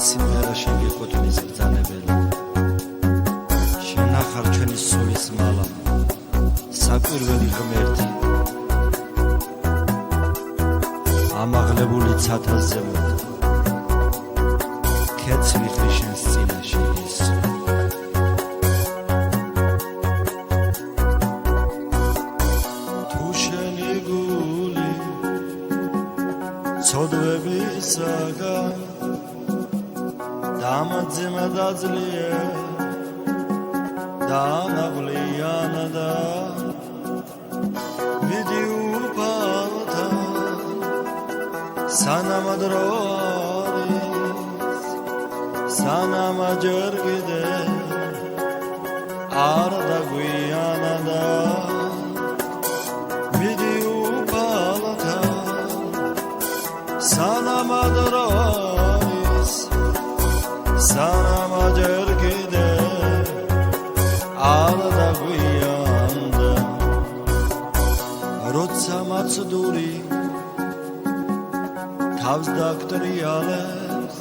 სიმღერა შეგეკუთვნის ბრძანებელი შენ ახარ ჩვენი სულის მალა საკვირველი ღმერთი ამაღლებული ცათაზე კეცვი ხიშენს წინაშე ის თუ შენი გული ცოდვებისაგან დამაძმა დაძლია დანავლიანა და მიდი უფალთან სანამ დრო არის სანამ ჯერ კიდე არ დაგვიანა და მიდი უფალთან სანამ დრო სანამ ჯერ კიდე არ დაგვიანდა როცა მაცდური თავს დაგტრიალებს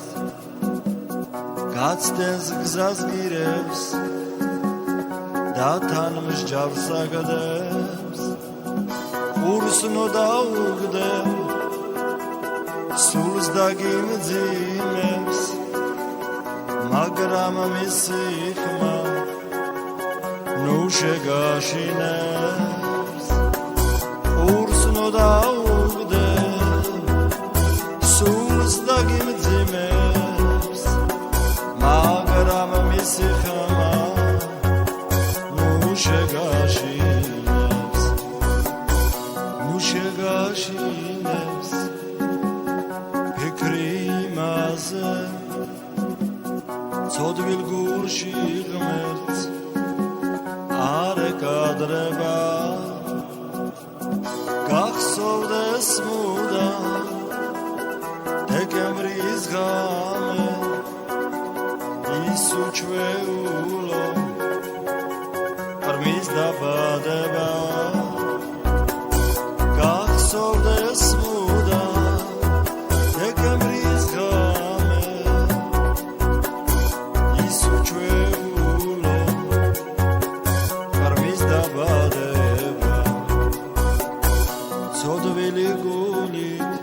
გაცდენს გზას გირებს და თან მსჯავრს აგდებს ყურსნო დაუგდებ სულს დაგიმძიმებს მაგრამ მისი ხმა ნუ შეგაშინებს ყურსნო დაუგდებ სულს დაგიმძიმებს მაგრამ მისი ხმა ნუ შეგაშინებს ფიქრი იმაზე ცოდვილ გურში ღმერთს არ ეკადრება გახსოვდეს მუდამ დეკემბრის ღამე ის უჩვეულო არმის დაბადება გახსოვდეს მუდამ დეკემბრის ღამე უჩვეულო არმის დაბადება ცოდვილი გულით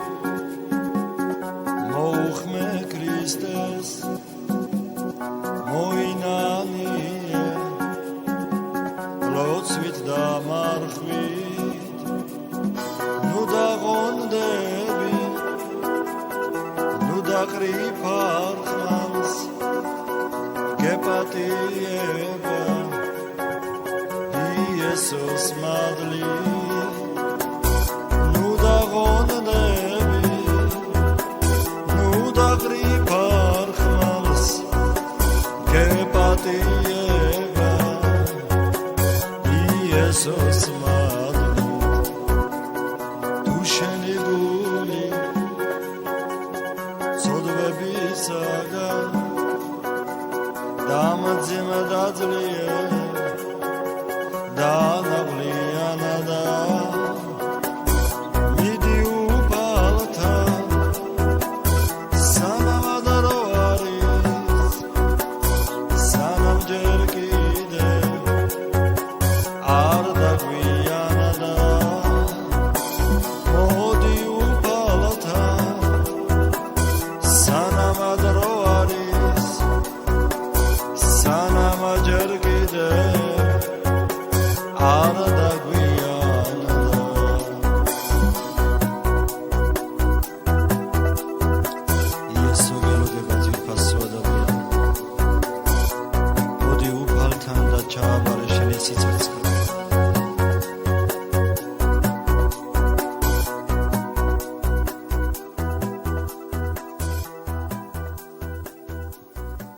მოუხმე ქრისტეს მოინანიე ლოცვით და მარხვით ნუ დაღონდები ნუ დაყრიფარ ხმას გეპატიება იესოს მადლი ნუ დაღონდები ნუ დაყრიფარ ხმას გეპატიება იესოს მადლი თუ შენი გული ცოდვებისაგან დამაძმა დაძლია დანავლიანა და მიდი უფალთან სანამ დრო არის სანამ ჯერ კიდე არ დაგვიანა და მოდი უფალთან სანამ დრო არის სანამ ჯერ კიდე არ დაგვიანა იესო გელოდება ძვირფასო ადამიანი მოდი უფალთან და ჩააბარე შენი სიცხეს